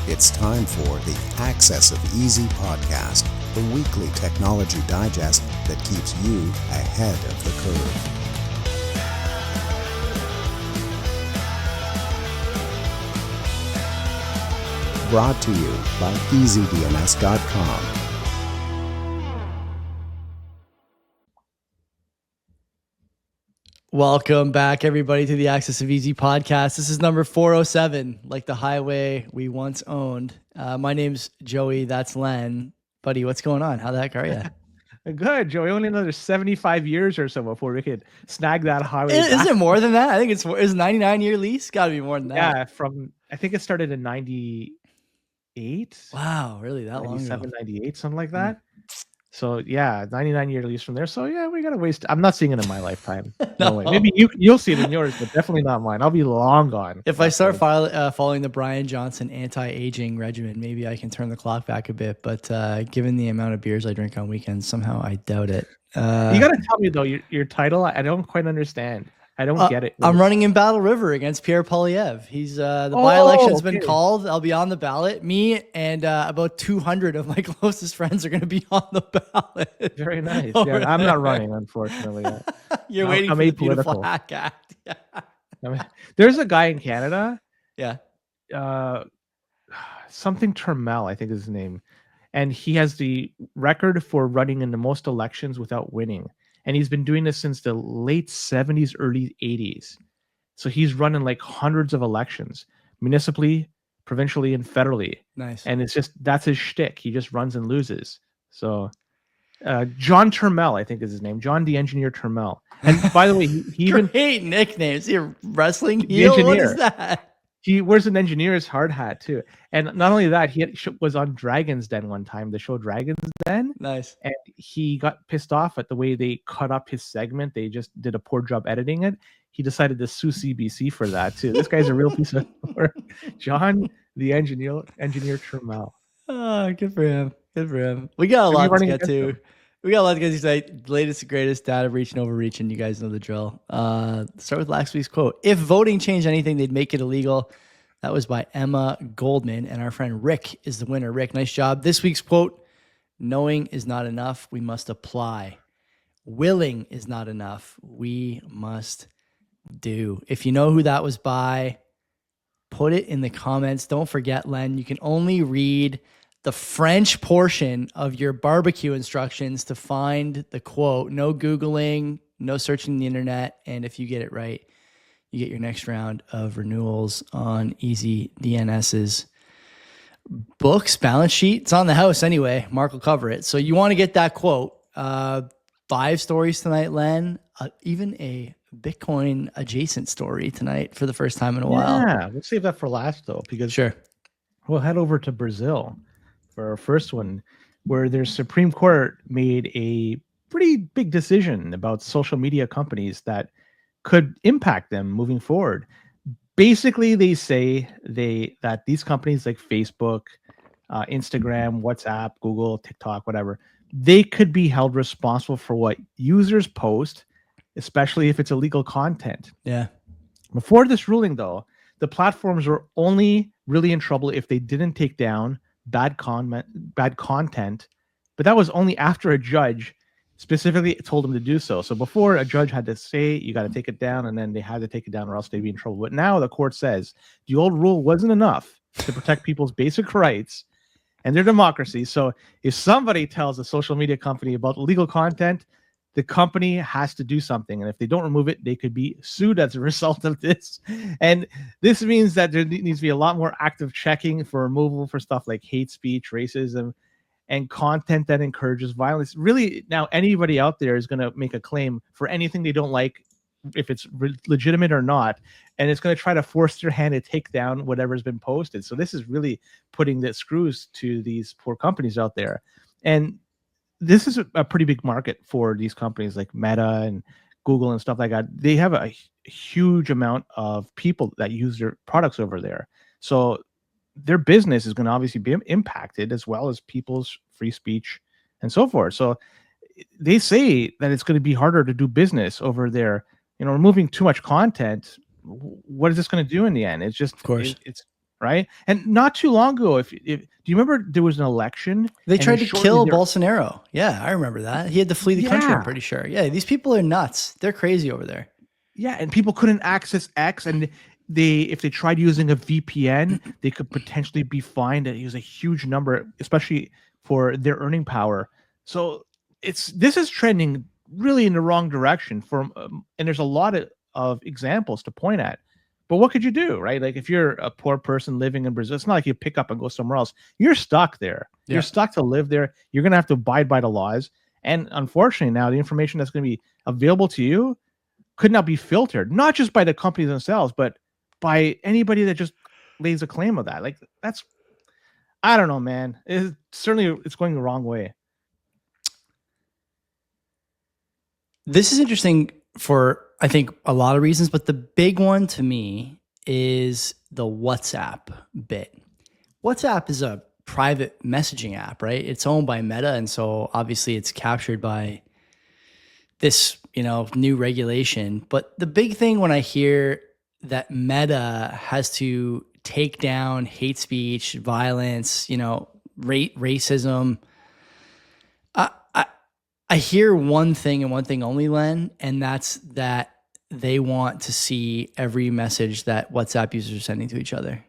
It's time for the Access of Easy podcast, the weekly technology digest that keeps you ahead of the curve. Brought to you by EasyDNS.com. Welcome back, everybody, to the Access of Easy podcast. This is number 407, like the highway we once owned. My name's Joey. That's Len. Buddy, what's going on? How the heck are you? Good, Joey. Only another 75 years or so before we could snag that highway. Is it more than that? I think it's 99-year lease. Got to be more than that. Yeah, I think it started in 98. Wow, really? That long ago? 98, something like that. So yeah, 99-year lease from there. So yeah, we gotta waste. I'm not seeing it in my lifetime. No way. Maybe you'll see it in yours, but definitely not mine. I'll be long gone. If I start following the Brian Johnson anti-aging regimen, maybe I can turn the clock back a bit. But given the amount of beers I drink on weekends, somehow I doubt it. You gotta tell me though your title. I don't quite understand. I don't get it. I'm running in Battle River against Pierre Polyev. He's the by-election's been called. I'll be on the ballot. Me and about 200 of my closest friends are going to be on the ballot. Very nice. Yeah, I'm not running, unfortunately. You're waiting for the beautiful hack act. Yeah. There's a guy in Canada. Yeah. Something Turmel, I think is his name. And he has the record for running in the most elections without winning. And he's been doing this since the late 70s, early 80s. So he's running like hundreds of elections, municipally, provincially, and federally. Nice. And it's just, that's his shtick. He just runs and loses. So John Turmel, I think is his name. John the Engineer Turmel. And by the way, he even... Great nicknames. You're wrestling heel? What is that? He wears an engineer's hard hat too, and not only that, he was on Dragon's Den one time, the show Dragon's Den. Nice. And he got pissed off at the way they cut up his segment. They just did a poor job editing it. He decided to sue CBC for that too. This guy's a real piece of work. John, the engineer Turmel. Oh, good for him. Good for him. We got a lot to get to. We got a lot to get to today. Latest and greatest, data breach and overreach, and you guys know the drill. Start with last week's quote. If voting changed anything, they'd make it illegal. That was by Emma Goldman, and our friend Rick is the winner. Rick, nice job. This week's quote, knowing is not enough. We must apply. Willing is not enough. We must do. If you know who that was by, put it in the comments. Don't forget, Len, you can only read the French portion of your barbecue instructions to find the quote. No Googling, no searching the internet. And if you get it right, you get your next round of renewals on Easy DNS's books, balance sheet. It's on the house anyway. Mark will cover it. So you want to get that quote. 5 stories tonight, Len. Even a Bitcoin adjacent story tonight for the first time in a while. Yeah, let's save that for last though, because sure, we'll head over to Brazil for our first one, where their Supreme Court made a pretty big decision about social media companies that could impact them moving forward. Basically, they say that these companies like Facebook, Instagram, WhatsApp, Google, TikTok, whatever, they could be held responsible for what users post, especially if it's illegal content. Yeah. Before this ruling, though, the platforms were only really in trouble if they didn't take down bad content, but that was only after a judge specifically told them to do so. So before, a judge had to say you got to take it down, and then they had to take it down or else they'd be in trouble. But now the court says the old rule wasn't enough to protect people's basic rights and their democracy. So if somebody tells a social media company about illegal content, the company has to do something. And if they don't remove it, they could be sued as a result of this. And this means that there needs to be a lot more active checking for removal for stuff like hate speech, racism, and content that encourages violence. Really, now anybody out there is going to make a claim for anything they don't like, if it's legitimate or not, and it's going to try to force their hand to take down whatever's been posted. So this is really putting the screws to these poor companies out there. And this is a pretty big market for these companies like Meta and Google and stuff like that. They have a huge amount of people that use their products over there. So their business is going to obviously be impacted, as well as people's free speech and so forth. So they say that it's going to be harder to do business over there. You know, removing too much content, what is this going to do in the end? It's just, of course, it's right? And not too long ago, if do you remember there was an election? They tried to kill Bolsonaro. Yeah, I remember that. He had to flee the country, I'm pretty sure. Yeah, these people are nuts. They're crazy over there. Yeah, and people couldn't access X, and if they tried using a VPN, they could potentially be fined. It was a huge number, especially for their earning power. So this is trending really in the wrong direction. And there's a lot of examples to point at. But what could you do, right? Like if you're a poor person living in Brazil, it's not like you pick up and go somewhere else. You're stuck there. Yeah. You're stuck to live there. You're going to have to abide by the laws. And unfortunately, now the information that's going to be available to you could not be filtered, not just by the companies themselves, but by anybody that just lays a claim of that. Like I don't know, man. It's going the wrong way. This is interesting for, I think, a lot of reasons, but the big one to me is the WhatsApp bit. WhatsApp is a private messaging app, right? It's owned by Meta, and so obviously it's captured by this, new regulation. But the big thing when I hear that Meta has to take down hate speech, violence, racism, I hear one thing and one thing only, Len, and that's that they want to see every message that WhatsApp users are sending to each other.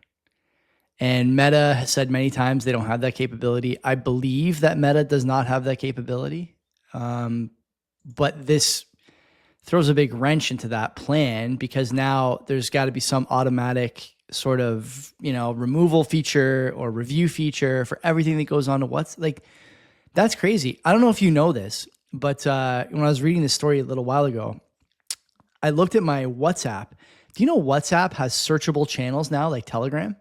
And Meta has said many times they don't have that capability. I believe that Meta does not have that capability. But this throws a big wrench into that plan, because now there's got to be some automatic sort of, removal feature or review feature for everything that goes on to WhatsApp. That's crazy. I don't know if you know this, but when I was reading this story a little while ago, I looked at my WhatsApp. Do you know WhatsApp has searchable channels now, like Telegram?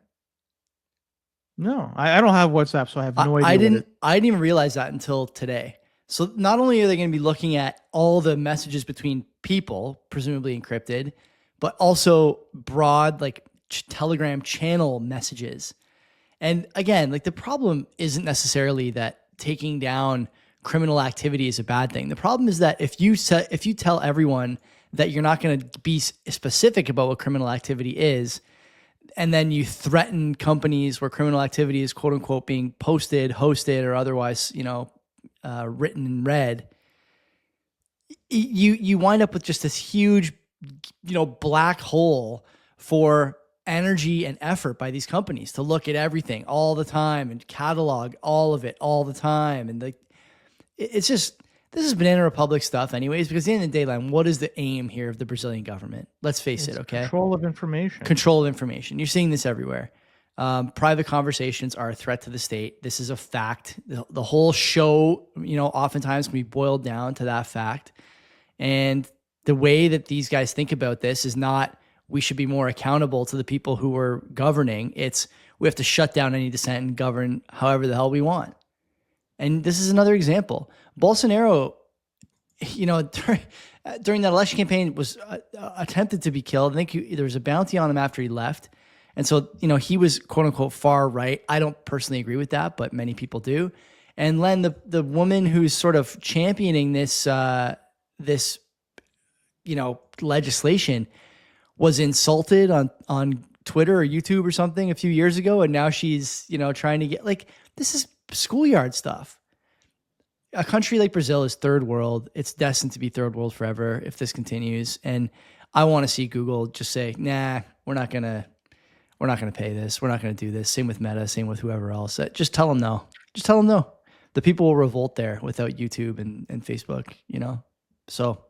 No, I don't have WhatsApp, so I have no idea. I didn't even realize that until today. So not only are they going to be looking at all the messages between people, presumably encrypted, but also broad, Telegram channel messages. And again, the problem isn't necessarily that taking down criminal activity is a bad thing. The problem is that if you tell everyone that you're not going to be specific about what criminal activity is, and then you threaten companies where criminal activity is quote unquote being posted, hosted, or otherwise, written and read, you wind up with just this huge, black hole for energy and effort by these companies to look at everything all the time and catalog all of it all the time. And it's just, this is Banana Republic stuff anyways, because at the end of the day, Len, what is the aim here of the Brazilian government? Let's face it, okay? Control of information. Control of information. You're seeing this everywhere. Private conversations are a threat to the state. This is a fact. The whole show, oftentimes can be boiled down to that fact. And the way that these guys think about this is not, we should be more accountable to the people who are governing. It's, we have to shut down any dissent and govern however the hell we want. And this is another example. Bolsonaro, during that election campaign was attempted to be killed. I think there was a bounty on him after he left. And so, he was quote unquote far right. I don't personally agree with that, but many people do. And Len, the woman who's sort of championing this legislation was insulted on Twitter or YouTube or something a few years ago. And now she's, trying to get this is schoolyard stuff. A country like Brazil is third world. It's destined to be third world forever if this continues. And I want to see Google just say, nah, we're not going to pay this. We're not going to do this. Same with Meta, same with whoever else. Just tell them no. Just tell them no. The people will revolt there without YouTube and Facebook, So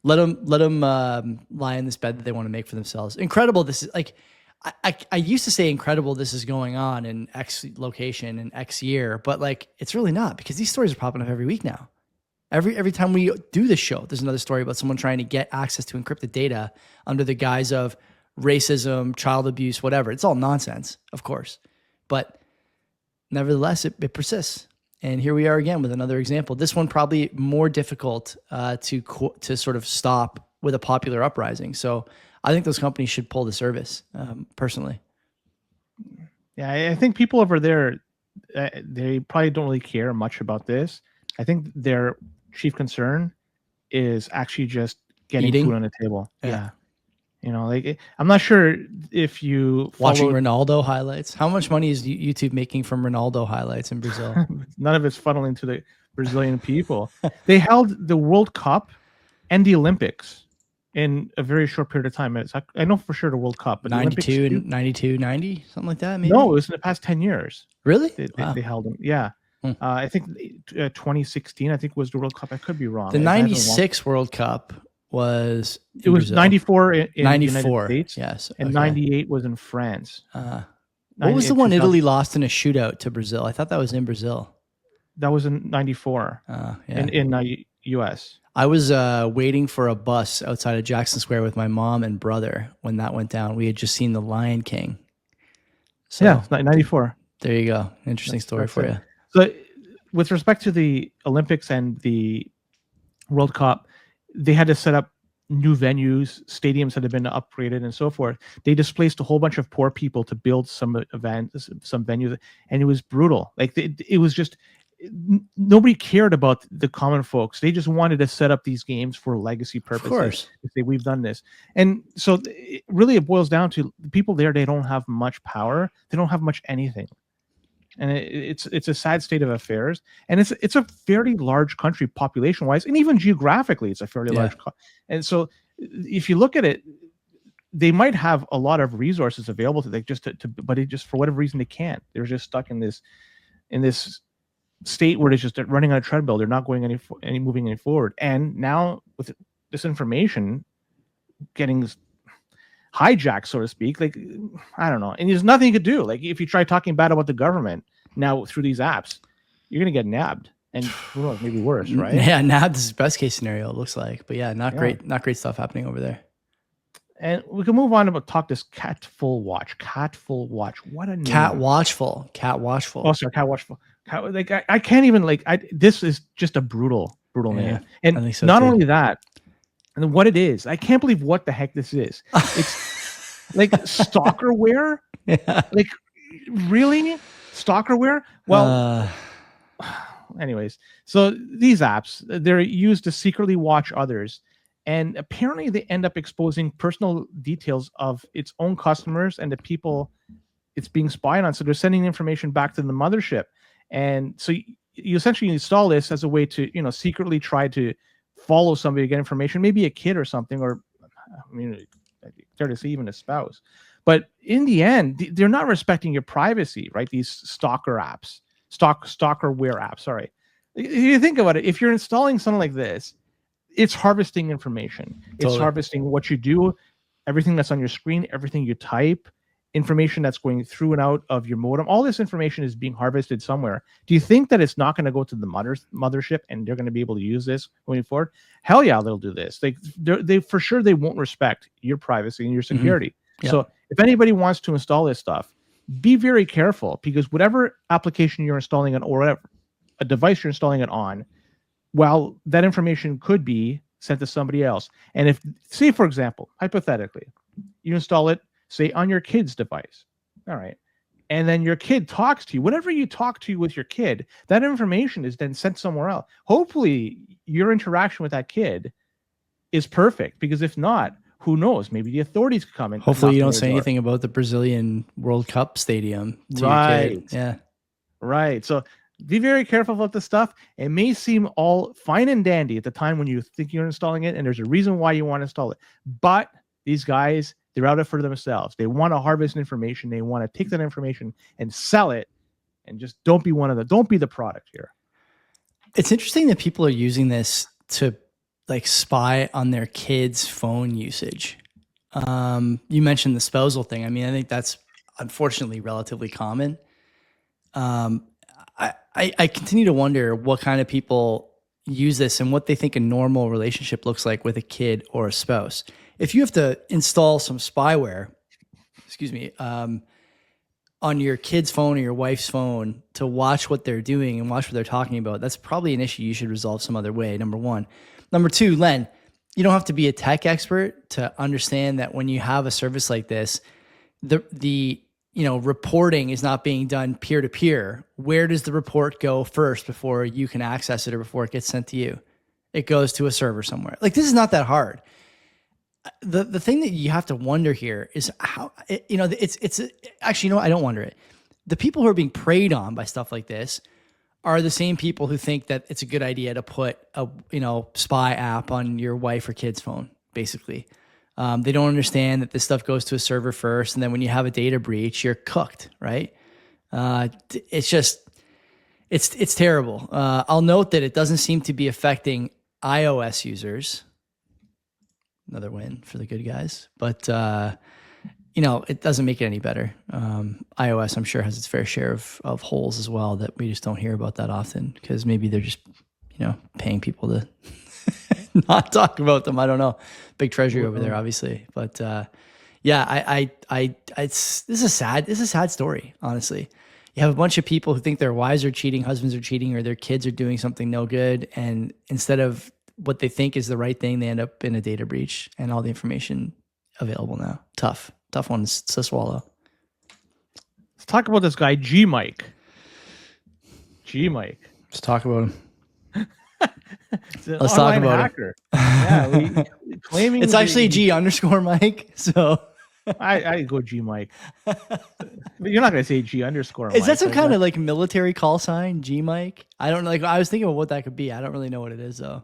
let them lie in this bed that they want to make for themselves. Incredible. This is I used to say incredible this is going on in X location in X year, but it's really not, because these stories are popping up every week now. Every time we do this show, there's another story about someone trying to get access to encrypted data under the guise of racism, child abuse, whatever. It's all nonsense, of course. But nevertheless, it persists. And here we are again with another example. This one probably more difficult to sort of stop with a popular uprising. So I think those companies should pull the service, personally. Yeah, I think people over there, they probably don't really care much about this. I think their chief concern is actually just getting food on the table. Yeah. I'm not sure if you watching Ronaldo highlights. How much money is YouTube making from Ronaldo highlights in Brazil? None of it's funneling to the Brazilian people. They held the World Cup and the Olympics in a very short period of time. I know for sure the World Cup, but 92 and 92, 90, something like that. Maybe. No, it was in the past 10 years. Really? They held them. Yeah. I think 2016, I think was the World Cup. I could be wrong. The 96 World Cup was it was Brazil. 94 in 94, the United States. Yes. And 98 was in France. What was the one Italy lost in a shootout to Brazil? I thought that was in Brazil. That was in 94 in US. I was waiting for a bus outside of Jackson Square with my mom and brother when that went down. We had just seen The Lion King. So, yeah, 94. There you go. Interesting story for you. So with respect to the Olympics and the World Cup, they had to set up new venues, stadiums that had been upgraded and so forth. They displaced a whole bunch of poor people to build some events, some venues, and it was brutal. Like it was just, nobody cared about the common folks. They just wanted to set up these games for legacy purposes. Of course. To say, we've done this. And so it boils down to the people there, they don't have much power. They don't have much anything. And it's a sad state of affairs, and it's a fairly large country population wise, and even geographically, it's a fairly large. And so, if you look at it, they might have a lot of resources available to them, but it just for whatever reason they can't. They're just stuck in this state where it's just running on a treadmill. They're not going moving any forward. And now with this information getting hijacked, so to speak, like, I don't know, and there's nothing you could do. Like, if you try talking bad about the government now through these apps, you're gonna get nabbed, and maybe worse, right? Yeah, nabbed is best case scenario, it looks like. But yeah, not great stuff happening over there. And we can move on to talk this Catwatchful watch. What a name. Catwatchful. Oh, sorry, Catwatchful. I can't even this is just a brutal name. And I think so, not only that, and what it is, I can't believe what the heck this is. It's like Stalkerware. Yeah. Like, really? Stalkerware? Well, anyways, so these apps, they're used to secretly watch others. And apparently they end up exposing personal details of its own customers and the people it's being spied on. So they're sending information back to the mothership. And so you essentially install this as a way to, secretly try to follow somebody to get information, maybe a kid or something, or fair to say even a spouse. But in the end, they're not respecting your privacy, right? These stalker apps, stalkerware apps. Sorry, if you think about it, if you're installing something like this, it's harvesting information. Totally. It's harvesting what you do, everything that's on your screen, everything you type, information that's going through and out of your modem. All this information is being harvested somewhere. Do you think that it's not going to go to the mothership and they're going to be able to use this going forward? Hell yeah, they'll do this. They for sure they won't respect your privacy and your security. Mm-hmm. Yeah. So if anybody wants to install this stuff, be very careful, because whatever application you're installing it, or whatever a device you're installing it on, well, that information could be sent to somebody else. And if, say, for example, hypothetically, you install it, say, on your kid's device, all right, and then your kid talks to you, whatever you talk to with your kid, that information is then sent somewhere else. Hopefully, your interaction with that kid is perfect, because if not, who knows? Maybe the authorities could come in. Hopefully, you don't say anything about the Brazilian World Cup stadium to your kid. Yeah, right. So be very careful about this stuff. It may seem all fine and dandy at the time when you think you're installing it, and there's a reason why you want to install it. But these guys, they're out for themselves. They want to harvest information. They want to take that information and sell it. And just don't be don't be the product here. It's interesting that people are using this to spy on their kids' phone usage. You mentioned the spousal thing. I mean, I think that's unfortunately relatively common. I continue to wonder what kind of people use this and what they think a normal relationship looks like with a kid or a spouse. If you have to install some spyware, on your kid's phone or your wife's phone to watch what they're doing and watch what they're talking about, that's probably an issue you should resolve some other way, number one. Number two, Len, you don't have to be a tech expert to understand that when you have a service like this, the reporting is not being done peer-to-peer. Where does the report go first before you can access it or before it gets sent to you? It goes to a server somewhere. This is not that hard. the thing that you have to wonder here is how, it's actually, I don't wonder it. The people who are being preyed on by stuff like this are the same people who think that it's a good idea to put a, spy app on your wife or kid's phone, basically. They don't understand that this stuff goes to a server first, and then when you have a data breach, you're cooked, right? It's just, it's terrible. I'll note that it doesn't seem to be affecting iOS users. Another win for the good guys, but it doesn't make it any better. iOS, I'm sure, has its fair share of holes as well that we just don't hear about that often, because maybe they're just, paying people to not talk about them. I don't know. Big treasury over there, obviously, but this is a sad story, honestly. You have a bunch of people who think their wives are cheating, husbands are cheating, or their kids are doing something no good, and instead of what they think is the right thing, they end up in a data breach, and all the information available now. Tough ones to swallow. Let's talk about this guy, G Mike. Let's talk about him. Let's talk about him. Yeah, claiming it's actually G_Mike. So I go G Mike. You're not gonna say G_. Is that some kind of like military call sign, G Mike? I don't know. Like, I was thinking of what that could be. I don't really know what it is though.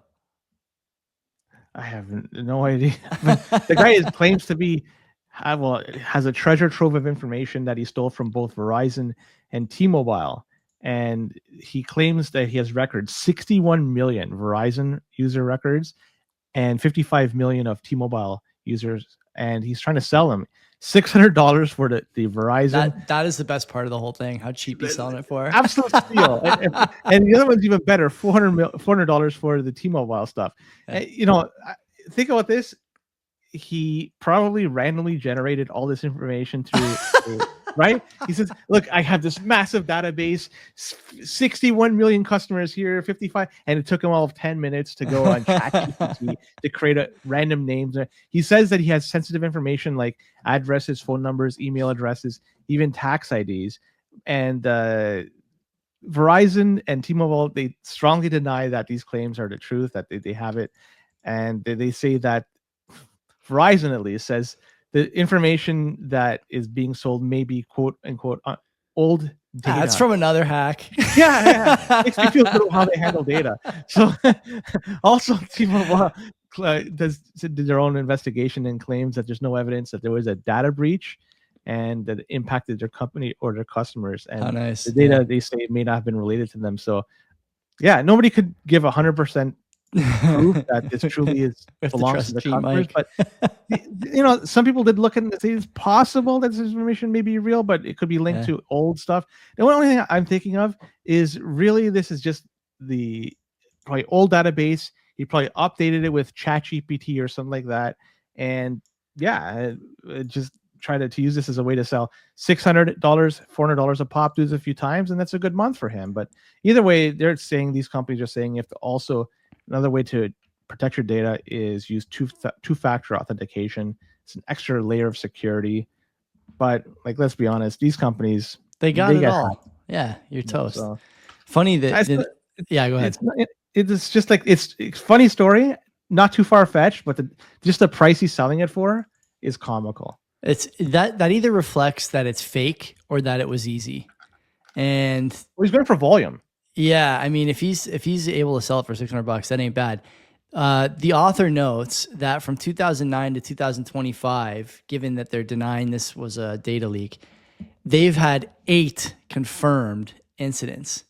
I have no idea. The guy claims to be, has a treasure trove of information that he stole from both Verizon and T-Mobile. And he claims that he has records, 61 million Verizon user records and 55 million of T-Mobile users. And he's trying to sell them $600 for the Verizon. That is the best part of the whole thing. How cheap he's selling it for. Absolute steal. and the other one's even better, $400 for the T-Mobile stuff. Yeah. Think about this. He probably randomly generated all this information through right? He says, look, I have this massive database, 61 million customers here, 55, and it took him all of 10 minutes to go on ChatGPT to create random names. He says that he has sensitive information like addresses, phone numbers, email addresses, even tax IDs. And Verizon and T-Mobile, they strongly deny that these claims are the truth, that they have it. And they say that Verizon, at least, says the information that is being sold may be quote unquote old data. That's from another hack. Yeah. Makes me feel good about how they handle data. So also T-Mobile did their own investigation and claims that there's no evidence that there was a data breach and that it impacted their company or their customers. And the data they say may not have been related to them. So yeah, nobody could give 100% proof that this truly belongs to the customers. But some people did look at it and say it's possible that this information may be real, but it could be linked to old stuff. The only thing I'm thinking of is really this is just the probably old database. He probably updated it with ChatGPT or something like that, and just try to use this as a way to sell $600, $400 a pop, do this a few times, and that's a good month for him. But either way, they're saying, these companies are saying, you have to also, another way to protect your data is use two-factor authentication. It's an extra layer of security. But let's be honest, these companies, they got it all. Hacked. Yeah, you're toast. So, funny that. Go ahead. It's just it's funny story, not too far-fetched, but just the price he's selling it for is comical. It's that either reflects that it's fake or that it was easy. And he's going for volume. Yeah, I mean, if he's able to sell it for $600, that ain't bad. The author notes that from 2009 to 2025, given that they're denying this was a data leak, they've had 8 confirmed incidents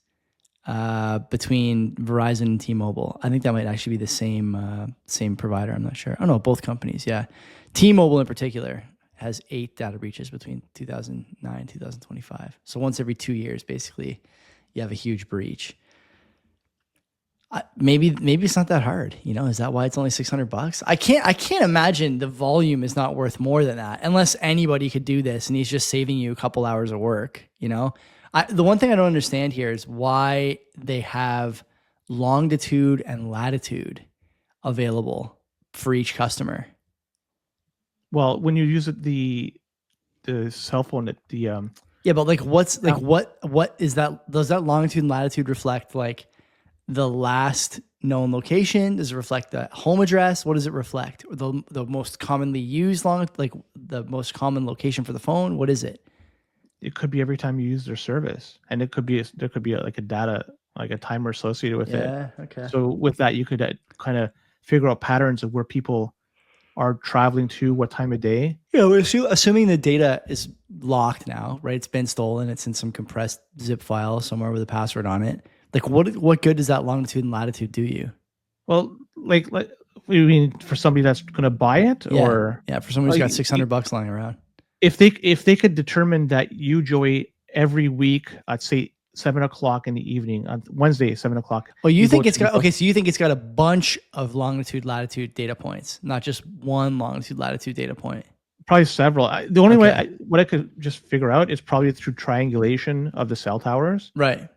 between Verizon and T-Mobile. I think that might actually be the same provider. I'm not sure. Oh no, both companies. Yeah, T-Mobile in particular has 8 data breaches between 2009 and 2025. So once every 2 years, basically, you have a huge breach. Maybe it's not that hard. Is that why it's only $600? I can't imagine the volume is not worth more than that, unless anybody could do this and he's just saving you a couple hours of work. The one thing I don't understand here is why they have longitude and latitude available for each customer. Well, when you use it, the cell phone, yeah, but what is that? Does that longitude and latitude reflect the last known location? Does it reflect the home address? What does it reflect? The most commonly used like the most common location for the phone? What is it? It could be every time you use their service, and it could be there could be like a data, like a timer associated with it. Yeah. Okay. So with that, you could kind of figure out patterns of where people are traveling to, what time of day. Yeah, we're assuming the data is locked now, right? It's been stolen. It's in some compressed zip file somewhere with a password on it. Like, what good does that longitude and latitude do you? Well, like you mean for somebody that's going to buy it, or for somebody who's got $600 lying around. If they could determine that you, Joey, every week at say 7:00 in the evening on Wednesday, 7:00. Well, you think it's got so you think it's got a bunch of longitude, latitude data points, not just one longitude, latitude data point. Probably several. The only way what I could just figure out is probably through triangulation of the cell towers. Right.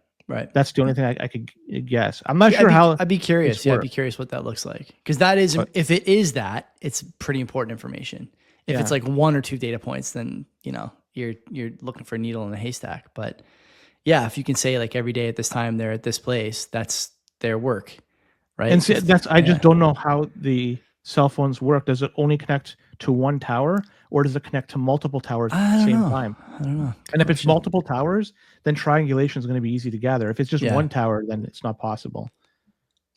That's the only thing I could guess. I'm not sure how. I'd be curious. Yeah, I'd be curious what that looks like, because that is, if it is that, it's pretty important information. If it's like one or two data points, then you're looking for a needle in a haystack. But yeah, if you can say like every day at this time they're at this place, that's their work, right? And see, I just don't know how the cell phones work. Does it only connect to one tower, or does it connect to multiple towers at the same time? I don't know. And if it's multiple towers, then triangulation is going to be easy to gather. If it's just one tower, then it's not possible.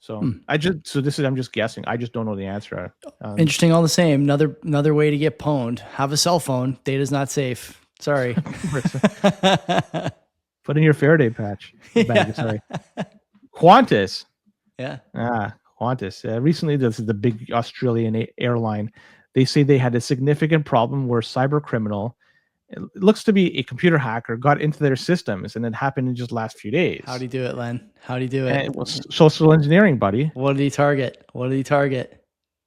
So I'm just guessing. I just don't know the answer. Interesting. All the same. Another way to get pwned. Have a cell phone. Data's not safe. Sorry. Put in your Faraday patch. Sorry. Qantas. Yeah. Qantas. Recently, this is the big Australian airline. They say they had a significant problem where cyber criminal, it looks to be a computer hacker, got into their systems, and it happened in just the last few days. How'd he do it, Len? How'd he do it? And it was social engineering, buddy. What did he target?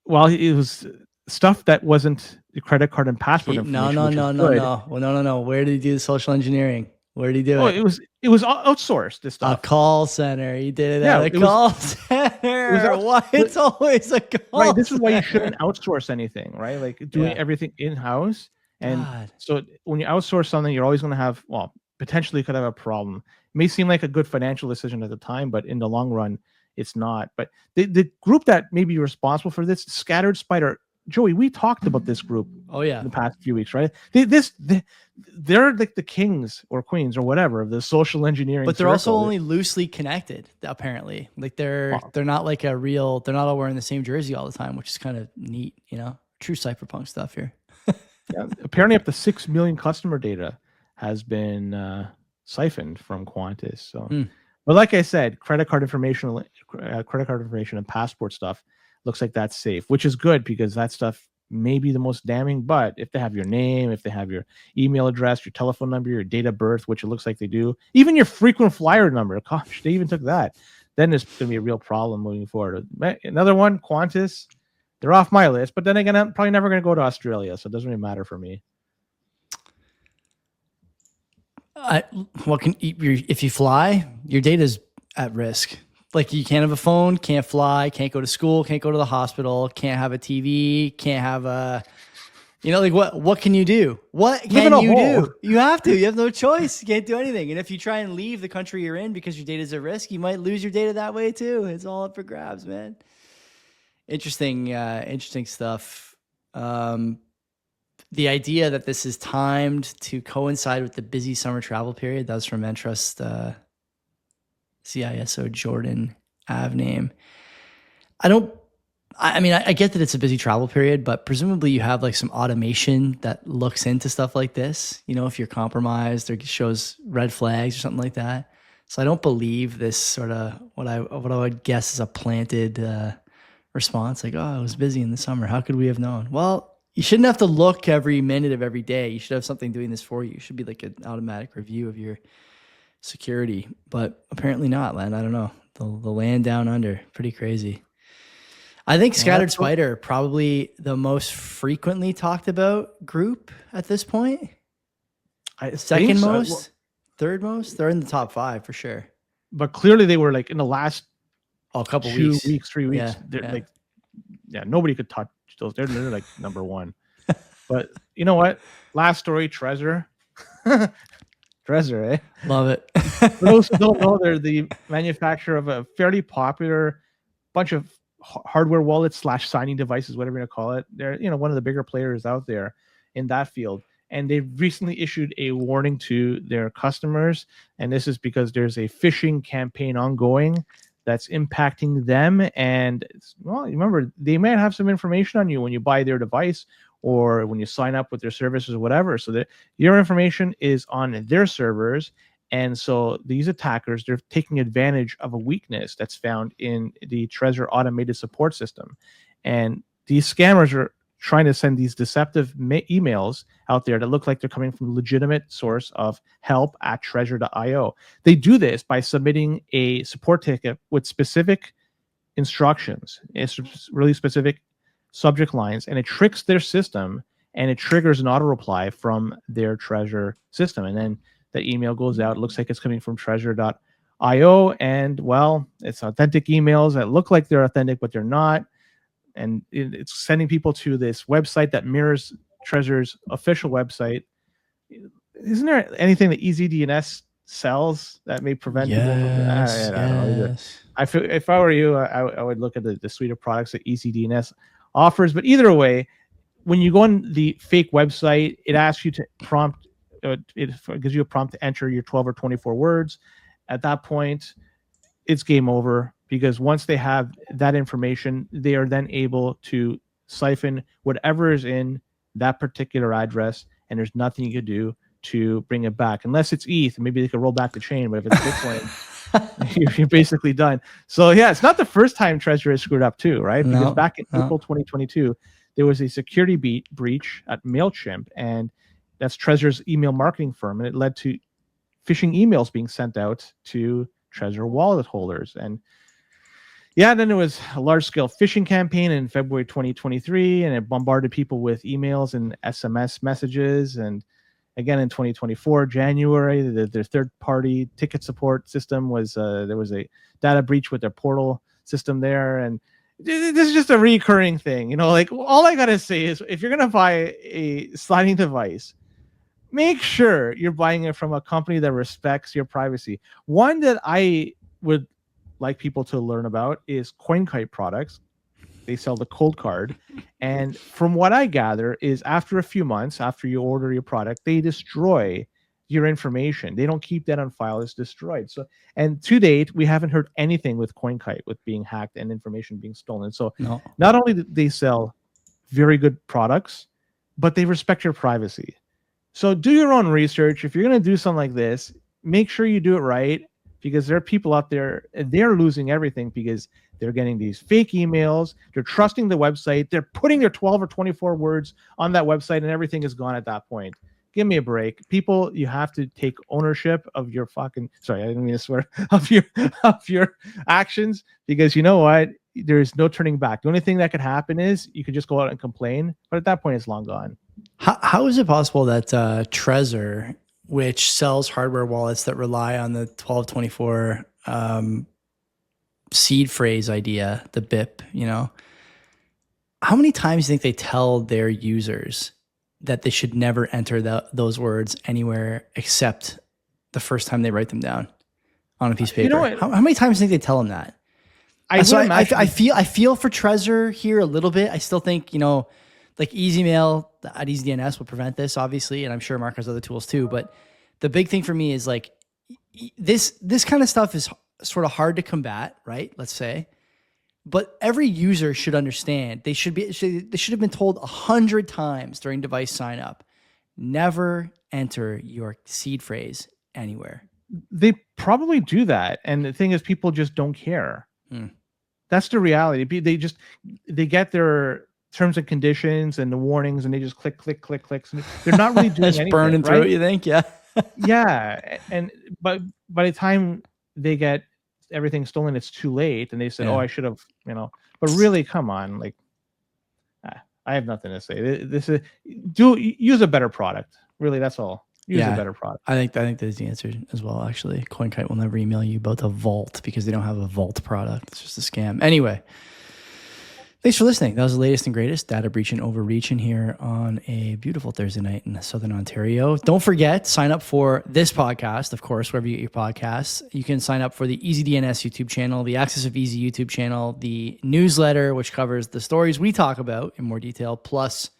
Well, it was stuff that wasn't the credit card and passport information. No. Where did he do the social engineering? Where did he do it? It was outsourced. This stuff. A call center. He did it at a call center. Why? It's always a call. Right. This is why you shouldn't outsource anything, right? Like doing everything in house. And so when you outsource something, you're always going to have, potentially could have a problem. It may seem like a good financial decision at the time, but in the long run, it's not. But the group that may be responsible for this, Scattered Spider, Joey, we talked about this group. In the past few weeks, right? They're like the kings or queens or whatever of the social engineering. But they're also only loosely connected, apparently. Like they're not like they're not all wearing the same jersey all the time, which is kind of neat, True cyberpunk stuff here. Apparently up to 6 million customer data has been siphoned from Qantas. So, but like I said, credit card information and passport stuff looks like that's safe, which is good because that stuff may be the most damning. But if they have your name, if they have your email address, your telephone number, your date of birth, which it looks like they do, even your frequent flyer number, gosh, they even took that, then there's going to be a real problem moving forward. Another one, Qantas. They're off my list, but then again, I'm probably never going to go to Australia, so it doesn't really matter for me. If you fly, your data's at risk. Like you can't have a phone, can't fly, can't go to school, can't go to the hospital, can't have a TV, can't have a, what can you do? What can you do? You have to. You have no choice. You can't do anything. And if you try and leave the country you're in because your data's at risk, you might lose your data that way too. It's all up for grabs, man. Interesting stuff. The idea that this is timed to coincide with the busy summer travel period, that was from Entrust CISO Jordan Avname. I get that it's a busy travel period, but presumably you have like some automation that looks into stuff like this, if you're compromised or shows red flags or something like that. So I don't believe this sort of what I would guess is a planted response, like, I was busy in the summer. How could we have known? Well, you shouldn't have to look every minute of every day. You should have something doing this for you. It should be like an automatic review of your security, but apparently not, Len. I don't know. The land down under, pretty crazy. I think Scattered Spider probably the most frequently talked about group at this point. Second most, third most. They're in the top 5 for sure. But clearly they were like in the last couple 2 weeks, 3 weeks. Nobody could touch those. They're like number 1. But you know what? Last story, Trezor. Trezor, eh? Love it. For those who don't know, they're the manufacturer of a fairly popular bunch of hardware wallets / signing devices, whatever you want to call it. They're, one of the bigger players out there in that field. And they've recently issued a warning to their customers. And this is because there's a phishing campaign ongoing that's impacting them. And remember, they might have some information on you when you buy their device or when you sign up with their services or whatever. So that your information is on their servers. And so these attackers, they're taking advantage of a weakness that's found in the Trezor automated support system. And these scammers are trying to send these deceptive emails out there that look like they're coming from a legitimate source of help@trezor.io. They do this by submitting a support ticket with specific instructions. It's really specific subject lines, and it tricks their system, and it triggers an auto reply from their Trezor system. And then the email goes out. It looks like it's coming from Trezor.io, and it's authentic emails that look like they're authentic, but they're not. And it's sending people to this website that mirrors Trezor's official website. Isn't there anything that EasyDNS sells that may prevent people from? I don't know. I feel if I were you, I would look at the suite of products that EasyDNS offers. But either way, when you go on the fake website, it asks you to prompt. It gives you a prompt to enter your 12 or 24 words. At that point, it's game over, because once they have that information, they are then able to siphon whatever is in that particular address, and there's nothing you can do to bring it back. Unless it's ETH, maybe they could roll back the chain, but if it's Bitcoin, you're basically done. So yeah, it's not the first time Trezor has screwed up too, right? Because back in April 2022, there was a security breach at MailChimp, and that's Trezor's email marketing firm, and it led to phishing emails being sent out to Trezor wallet holders. And then there was a large-scale phishing campaign in February 2023, and it bombarded people with emails and SMS messages. And again, in 2024, January, their third-party ticket support system was there was a data breach with their portal system there. And this is just a recurring thing. Like, all I got to say is, if you're going to buy a sliding device, make sure you're buying it from a company that respects your privacy. One that I would like people to learn about is CoinKite products. They sell the cold card. And from what I gather is, after a few months, after you order your product, they destroy your information. They don't keep that on file. It's destroyed. So, and to date, we haven't heard anything with CoinKite with being hacked and information being stolen. So not only do they sell very good products, but they respect your privacy. So do your own research. If you're going to do something like this, make sure you do it right, because there are people out there, they're losing everything because they're getting these fake emails. They're trusting the website. They're putting their 12 or 24 words on that website, and everything is gone at that point. Give me a break. People, you have to take ownership of your sorry, I didn't mean to swear, of your actions, because you know what? There's no turning back. The only thing that could happen is you could just go out and complain, but at that point, it's long gone. How is it possible that Trezor, which sells hardware wallets that rely on the 1224 seed phrase idea, the BIP, how many times do you think they tell their users that they should never enter those words anywhere except the first time they write them down on a piece of paper? How many times do you think they tell them that? I feel for Trezor here a little bit. I still think, like EasyMail at EasyDNS will prevent this, obviously, and I'm sure Mark has other tools too. But the big thing for me is, like, this kind of stuff is sort of hard to combat, right? Let's say, but every user should understand. They should have been told 100 times during device sign up, never enter your seed phrase anywhere. They probably do that, and the thing is, people just don't care. That's the reality. They get their terms and conditions and the warnings, and they just click. So they're not really doing anything. Burning through it, you think? Yeah. Yeah. But by the time they get everything stolen, it's too late. And they said, I should have, but really, come on. Like, I have nothing to say. Use a better product. Really, that's all. Use a better product. I think that's the answer as well, actually. CoinKite will never email you about the vault because they don't have a vault product. It's just a scam. Anyway, Thanks for listening. That was the latest and greatest data breach and overreaching here on a beautiful Thursday night in Southern Ontario. Don't forget, sign up for this podcast, of course, wherever you get your podcasts. You can sign up for the Easy DNS YouTube channel, the Access of Easy YouTube channel, the newsletter, which covers the stories we talk about in more detail, plus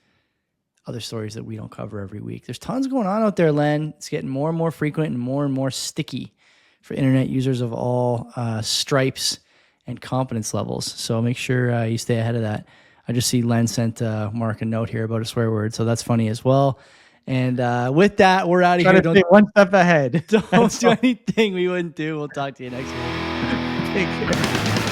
other stories that we don't cover every week. There's tons going on out there, Len. It's getting more and more frequent and more sticky for internet users of all stripes and competence levels. So make sure you stay ahead of that. I just see Len sent Mark a note here about a swear word, so that's funny as well. And with that, we're out of here. Don't stay one step ahead. Don't do anything we wouldn't do. We'll talk to you next week. Take care.